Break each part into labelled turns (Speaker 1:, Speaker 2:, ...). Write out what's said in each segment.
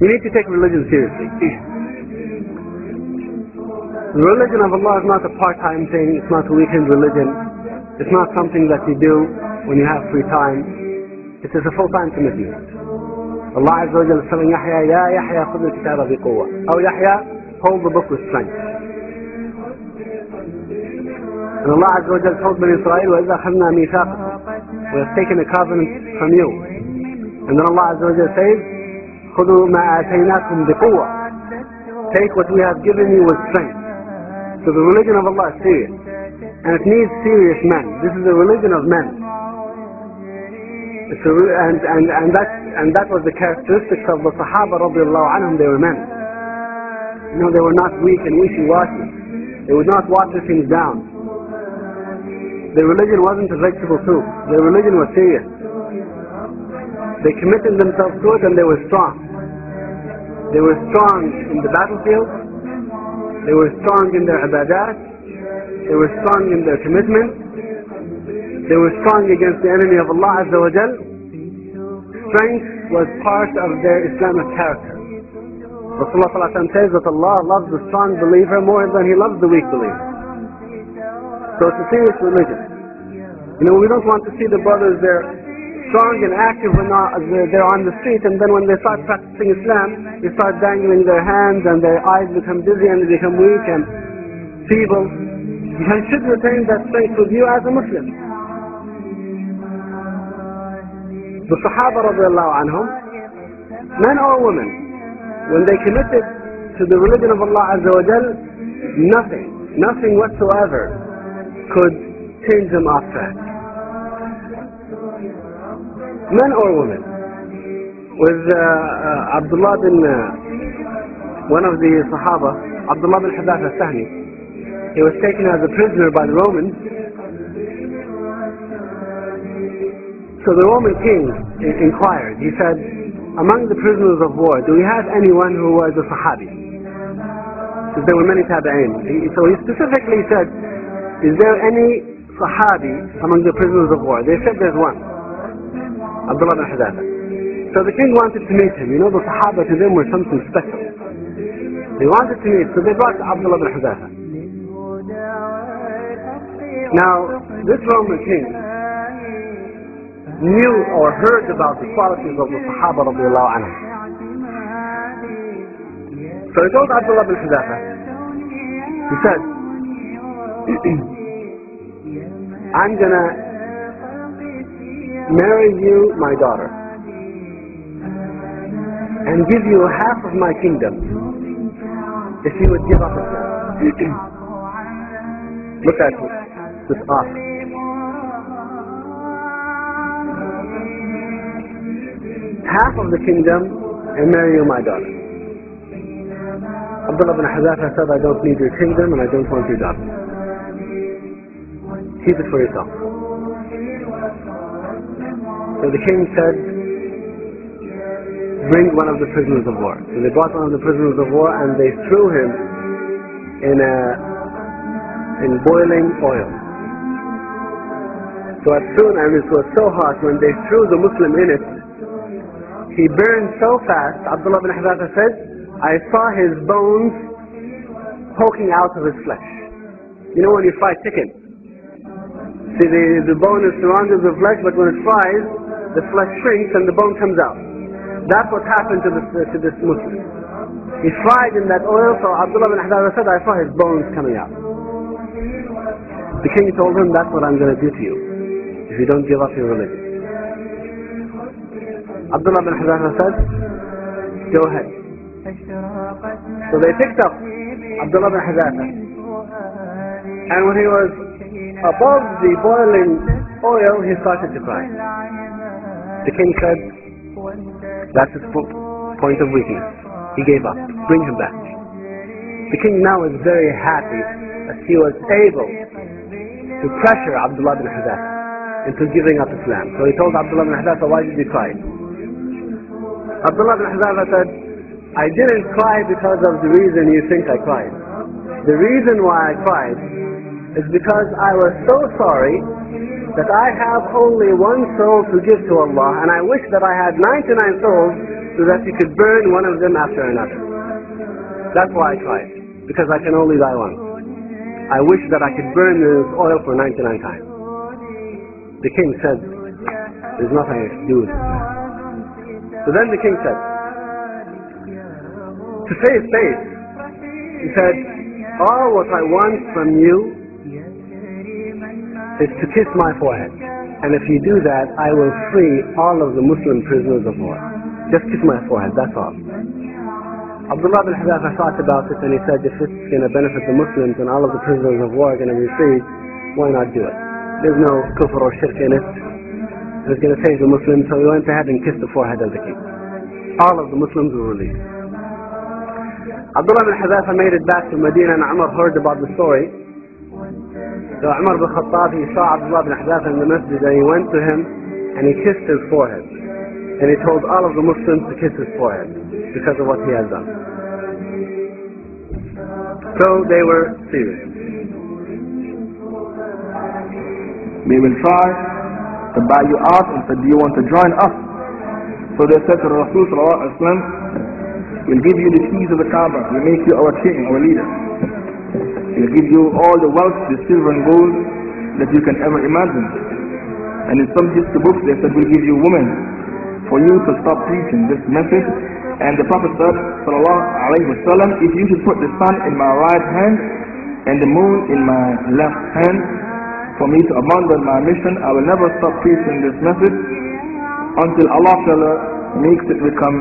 Speaker 1: You need to take religion seriously. The religion of Allah is not a part-time thing. It's not a weekend religion. It's not something that you do when you have free time. It is a full-time commitment. Allah Azza wa Jalla is telling Yahya, Ya Yahya, khudh al-kitaba biquwwa. Oh Yahya, hold the book with strength. And Allah Azza wa Jalla told Bani Israel, وَإِذَا أَخَذْنَا مِيثَاقَكُمْ, we have taken a covenant from you. And then Allah Azza wa Jalla says, خُذُوا مَا آتَيْنَاكُمْ بِقُوَّةٍ, take what we have given you with strength. So the religion of Allah is serious. And it needs serious men. This is a religion of men. And that was the characteristics of the Sahaba radiallahu anhum. They were men. You know, they were not weak and wishy-washy. They would not water things down. Their religion wasn't a vegetable soup. Their religion was serious. They committed themselves to it and they were strong. They were strong in the battlefield. They were strong in their ibadat. They were strong in their commitment. They were strong against the enemy of Allah Azza wa Jal. Strength was part of their Islamic character. Rasulullah says that Allah loves the strong believer more than He loves the weak believer. So it's a serious religion. You know, we don't want to see the brothers, they're strong and active when they're on the street, and then when they start practicing Islam, they start dangling their hands and their eyes become dizzy and they become weak and feeble. You should retain that strength with you as a Muslim. The Sahaba radiallahu anhum, men or women, when they committed to the religion of Allah Azza wa Jal, nothing whatsoever could change them off track. Men or women. With Abdullah bin, one of the Sahaba, Abdullah bin Hadath al-Sahmi, he was taken as a prisoner by the Romans. So the Roman king inquired. He said, among the prisoners of war, do we have anyone who was a Sahabi? Because there were many Tabi'in. So he specifically said, is there any Sahabi among the prisoners of war? They said there's one, Abdullah bin Hadath. So the king wanted to meet him. You know, the Sahaba to them were something special. They wanted to meet, so they brought Abdullah bin Hadath. Now, this Roman king knew or heard about the qualities of the Sahaba radiallahu anhum. So he told Abdullah bin Hadath, he said, I'm gonna marry you my daughter and give you half of my kingdom if you would give up Islam. Look at this offer. Half of the kingdom and marry you my daughter. Abdullah bin Hadath said, I don't need your kingdom and I don't want your daughter. Keep it for yourself. So the king said, bring one of the prisoners of war. So they brought one of the prisoners of war and they threw him in boiling oil. So as soon as it was so hot, when they threw the Muslim in it, he burned so fast. Abdullah bin Hadath said, I saw his bones poking out of his flesh. You know when you fry chicken, see the bone is surrounded with flesh, but when it fries, the flesh shrinks and the bone comes out. That's what happened to this Muslim. He fried in that oil, so Abdullah bin Hadath said, I saw his bones coming out. The king told him, that's what I'm going to do to you if you don't give up your religion. Abdullah bin Hadath said, go ahead. So they picked up Abdullah bin Hadath, and when he was above the boiling oil, he started to cry. The king said, that's his point of weakness. He gave up. Bring him back. The king now is very happy that he was able to pressure Abdullah bin Hadath into giving up Islam. So he told Abdullah bin Hadath, why did you cry? Abdullah bin Hadath said, I didn't cry because of the reason you think I cried. The reason why I cried is because I was so sorry that I have only one soul to give to Allah, and I wish that I had 99 souls so that you could burn one of them after another. That's why I tried, because I can only die once. I wish that I could burn this oil for 99 times. The king said, there's nothing I can do with it. So then the king said, to save face, he said, all what I want from you is to kiss my forehead. And if you do that, I will free all of the Muslim prisoners of war. Just kiss my forehead, that's all. Abdullah bin Hudhafa thought about it and he said, if it's going to benefit the Muslims and all of the prisoners of war are going to be freed, why not do it? There's no kufr or shirk in it. It's going to save the Muslims, so he went ahead and kissed the forehead of the king. All of the Muslims were released. Abdullah bin Hudhafa made it back to Medina and Umar heard about the story. So Umar bin Khattab, he saw Abdullah bin Hudhafa in the masjid and he went to him and he kissed his forehead. And he told all of the Muslims to kiss his forehead because of what he had done. So they were serious.
Speaker 2: We will try to buy you out and said, do you want to join us? So they said to the Rasul sallallahu alaihi wasallam, we'll give you the keys of the Kaaba, we'll make you our king, our leader. We'll give you all the wealth, the silver and gold that you can ever imagine. And in some history books they said, we'll give you women for you to stop preaching this message. And the Prophet said, sallallahu alaihi wasallam, if you should put the sun in my right hand and the moon in my left hand, for me to abandon my mission, I will never stop preaching this message until Allah Ta'ala makes it become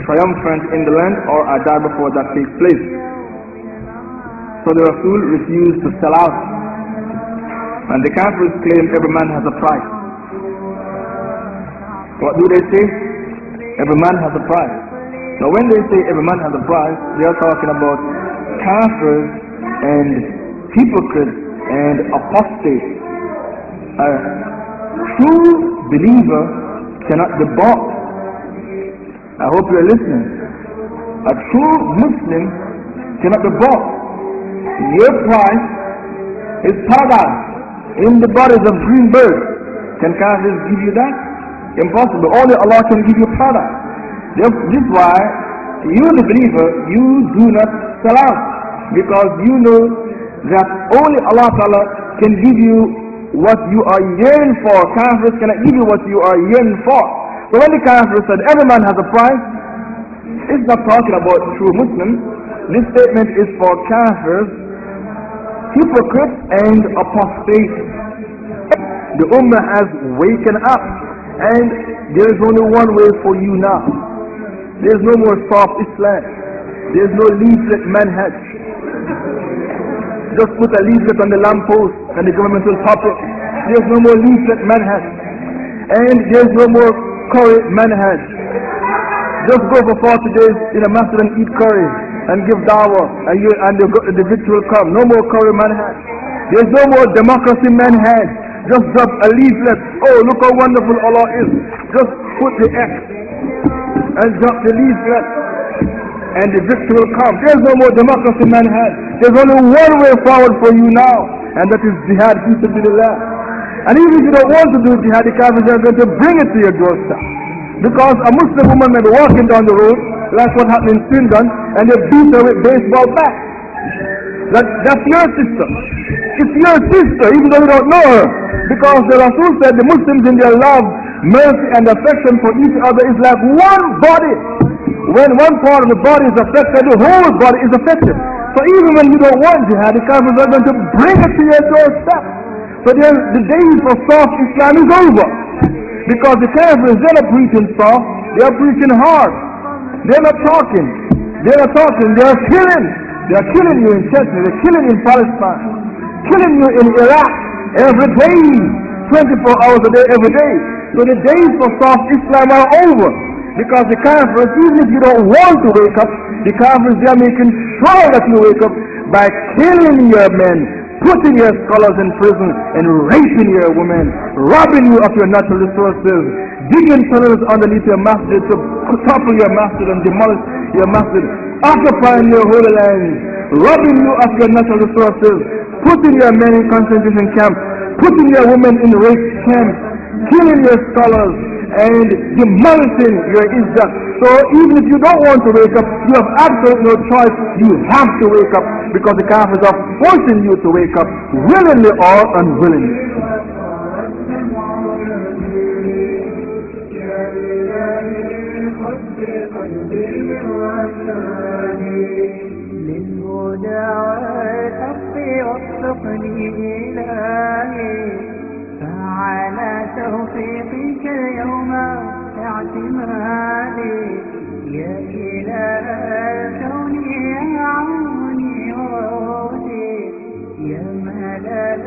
Speaker 2: triumphant in the land, or I die before that takes place. So the Rasul refused to sell out. And the Kafirs claim every man has a price. What do they say? Every man has a price. Now when they say every man has a price, they are talking about Kafirs and hypocrites and apostates. A true believer cannot be bought. I hope you are listening. A true Muslim cannot be bought. Your price is paradise in the bodies of green birds. Can Kafirs give you that? Impossible. Only Allah can give you paradise. This is why you, the believer, you do not sell out, because you know that only Allah Ta'ala can give you what you are yearning for. Kafirs cannot give you what you are yearning for. So when the Kafir said every man has a price, it's not talking about true Muslims. This statement is for Kafirs, hypocrites and apostates. The Ummah has waken up, and there is only one way for you now. There is no more soft Islam. There is no leaflet manhaj. Just put a leaflet on the lamppost and the government will pop it. There is no more leaflet manhaj. And there is no more curry manhaj. Just go for 40 days in a masjid and eat curry and give dawah, and the victory will come. No more curry manhaj. There is no more democracy manhaj. Just drop a leaflet. Oh, look how wonderful Allah is. Just put the X and drop the leaflet, and the victory will come. There is no more democracy manhaj. There is only one way forward for you now, and that is jihad fi sabilillah. And even if you don't want to do jihad, the Kafirs are going to bring it to your doorstep. Because a Muslim woman may be walking down the road, like what happened in Swindon, and they beat her with baseball bat. That's your sister. It's your sister, even though you don't know her. Because the Rasul said the Muslims in their love, mercy and affection for each other is like one body. When one part of the body is affected, the whole body is affected. So even when you don't want jihad, the Kafirs are going to bring it to your doorstep. So the days for soft Islam is over. Because the Kafirs, they're not preaching soft, they are preaching hard. They're not talking. They're not talking, they are killing. They are killing you in Chechnya, they're killing you in Palestine, killing you in Iraq every day, 24 hours a day, every day. So the days for soft Islam are over. Because the Kafirs, even if you don't want to wake up, the Kafirs, they are making sure that you wake up by killing your men, putting your scholars in prison, and raping your women, robbing you of your natural resources, digging tunnels underneath your masjid to topple your masjid and demolish your masjid, occupying your holy land, robbing you of your natural resources, putting your men in concentration camps, putting your women in rape camps, killing your scholars, and demolishing your izzah. So even if you don't want to wake up, you have absolutely no choice. You have to wake up because the Kafirs are forcing you to wake up willingly or unwillingly.
Speaker 3: فعلى توفيقك اليوم اعتمادي يا إله الكون يا عوني وعودي يا ملل